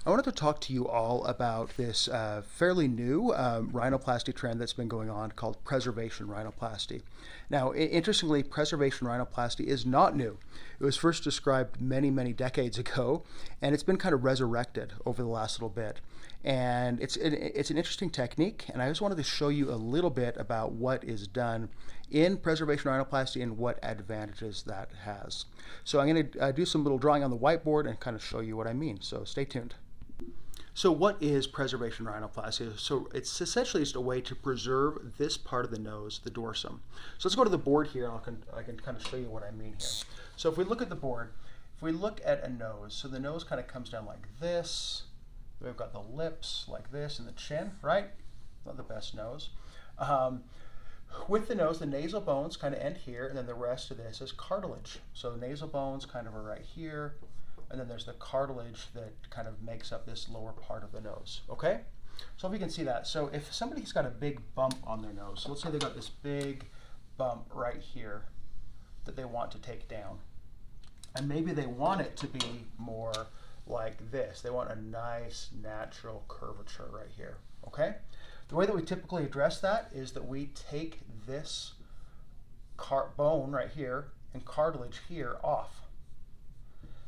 I wanted to talk to you all about this fairly new rhinoplasty trend that's been going on called preservation rhinoplasty. Now, interestingly, preservation rhinoplasty is not new. It was first described many, many decades ago, and it's been kind of resurrected over the last little bit. And it's an interesting technique, and I just wanted to show you a little bit about what is done in preservation rhinoplasty and what advantages that has. So I'm going to do some little drawing on the whiteboard and kind of show you what I mean. So stay tuned. So what is preservation rhinoplasty? So it's essentially just a way to preserve this part of the nose, the dorsum. So let's go to the board here, and I can kind of show you what I mean here. So if we look at the board, if we look at a nose, so the nose kind of comes down like this. We've got the lips like this and the chin, right? Not the best nose. With the nose, the nasal bones kind of end here, and then the rest of this is cartilage. So the nasal bones kind of are right here, and then there's the cartilage that kind of makes up this lower part of the nose, okay? So if you can see that. So if somebody's got a big bump on their nose, so let's say they've got this big bump right here that they want to take down, and maybe they want it to be more like this. They want a nice natural curvature right here, okay? The way that we typically address that is that we take this bone right here and cartilage here off.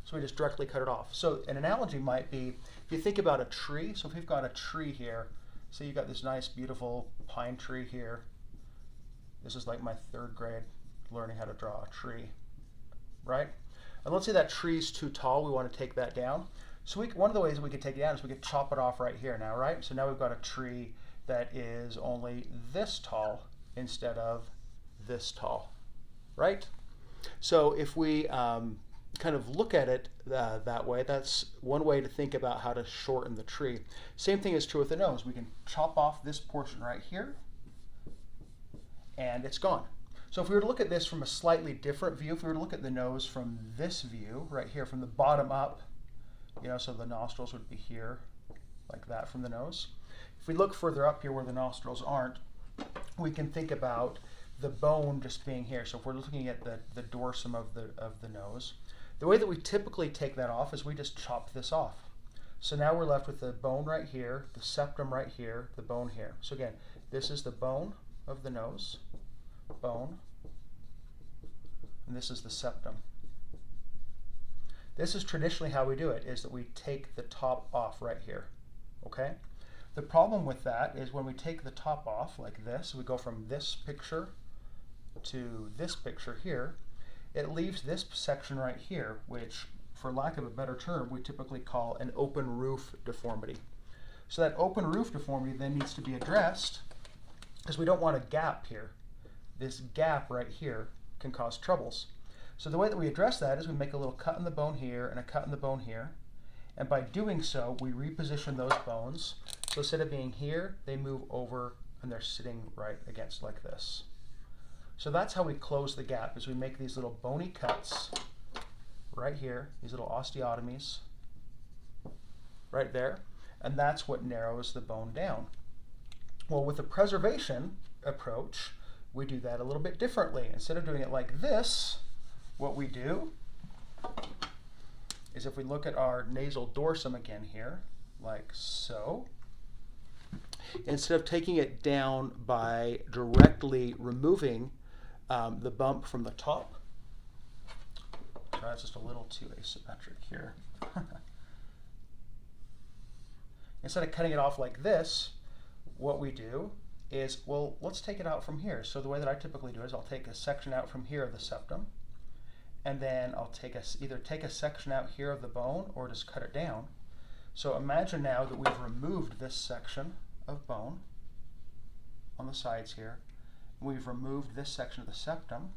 So we just directly cut it off. So an analogy might be, if you think about a tree, so if we've got a tree here, say you've got this nice beautiful pine tree here. This is like my 3rd grade learning how to draw a tree, right? And let's say that tree's too tall, we want to take that down. So one of the ways that we could take it down is we could chop it off right here now, right? So now we've got a tree that is only this tall instead of this tall, right? So if we kind of look at it that way, that's one way to think about how to shorten the tree. Same thing is true with the nose. We can chop off this portion right here, and it's gone. So if we were to look at this from a slightly different view, if we were to look at the nose from this view, right here, from the bottom up, so the nostrils would be here, like that from the nose. If we look further up here where the nostrils aren't, we can think about the bone just being here. So if we're looking at the dorsum of the nose, the way that we typically take that off is we just chop this off. So now we're left with the bone right here, the septum right here, the bone here. So again, this is the bone of the nose, bone, and this is the septum. This is traditionally how we do it, is that we take the top off right here, okay? The problem with that is when we take the top off like this, we go from this picture to this picture here, it leaves this section right here, which, for lack of a better term, we typically call an open roof deformity. So that open roof deformity then needs to be addressed because we don't want a gap here. This gap right here can cause troubles. So the way that we address that is we make a little cut in the bone here and a cut in the bone here. And by doing so, we reposition those bones. So instead of being here, they move over and they're sitting right against like this. So that's how we close the gap, is we make these little bony cuts right here, these little osteotomies right there, and that's what narrows the bone down. Well, with the preservation approach, we do that a little bit differently. Instead of doing it like this, what we do is if we look at our nasal dorsum again here, like so, instead of taking it down by directly removing the bump from the top, that's just a little too asymmetric here. Instead of cutting it off like this, what we do is, well, let's take it out from here. So the way that I typically do is I'll take a section out from here of the septum, and then I'll either take a section out here of the bone or just cut it down. So imagine now that we've removed this section of bone on the sides here. We've removed this section of the septum,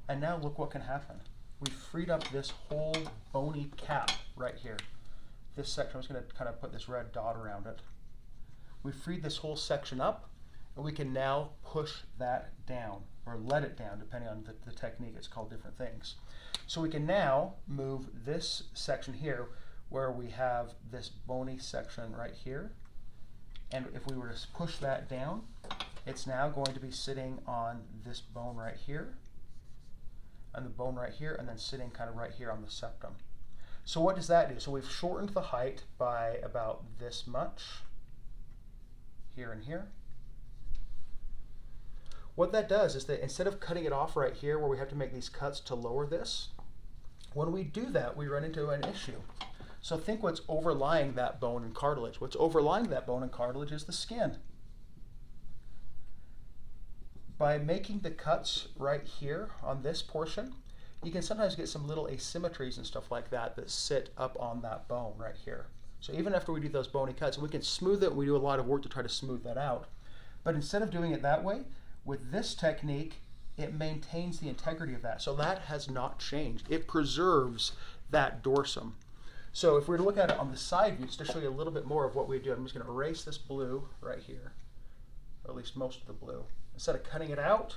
and now look what can happen. We've freed up this whole bony cap right here. This section, I'm just going to kind of put this red dot around it. We've freed this whole section up, and we can now push that down, or let it down, depending on the technique. It's called different things. So we can now move this section here, where we have this bony section right here, and if we were to push that down, it's now going to be sitting on this bone right here, and the bone right here, and then sitting kind of right here on the septum. So what does that do? So we've shortened the height by about this much, here and here. What that does is that instead of cutting it off right here where we have to make these cuts to lower this, when we do that, we run into an issue. So think what's overlying that bone and cartilage. What's overlying that bone and cartilage is the skin. By making the cuts right here on this portion, you can sometimes get some little asymmetries and stuff like that that sit up on that bone right here. So even after we do those bony cuts, we can smooth it, and we do a lot of work to try to smooth that out. But instead of doing it that way, with this technique, it maintains the integrity of that. So that has not changed. It preserves that dorsum. So if we were to look at it on the side view, just to show you a little bit more of what we do, I'm just going to erase this blue right here, or at least most of the blue. Instead of cutting it out,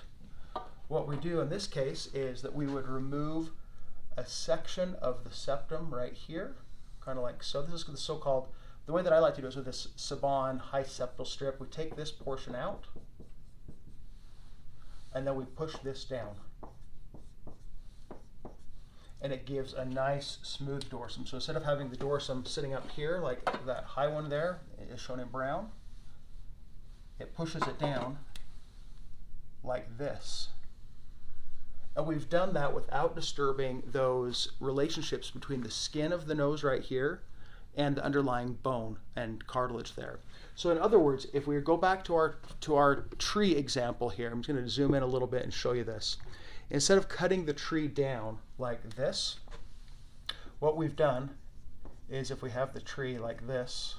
what we do in this case is that we would remove a section of the septum right here, kind of like so. This is the so-called, the way that I like to do it is with this Saban high septal strip. We take this portion out, and then we push this down. And it gives a nice smooth dorsum. So instead of having the dorsum sitting up here like that high one there is shown in brown, it pushes it down like this. And we've done that without disturbing those relationships between the skin of the nose right here and the underlying bone and cartilage there. So in other words, if we go back to our tree example here, I'm just going to zoom in a little bit and show you this. Instead of cutting the tree down like this, what we've done is if we have the tree like this,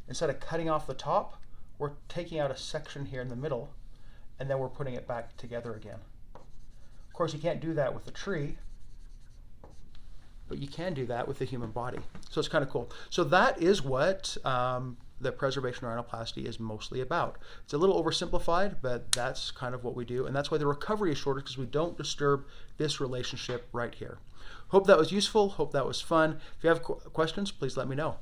instead of cutting off the top, we're taking out a section here in the middle, and then we're putting it back together again. Of course, you can't do that with the tree, but you can do that with the human body. So it's kind of cool. So that is what the preservation rhinoplasty is mostly about. It's a little oversimplified, but that's kind of what we do. And that's why the recovery is shorter, because we don't disturb this relationship right here. Hope that was useful. Hope that was fun. If you have questions, please let me know.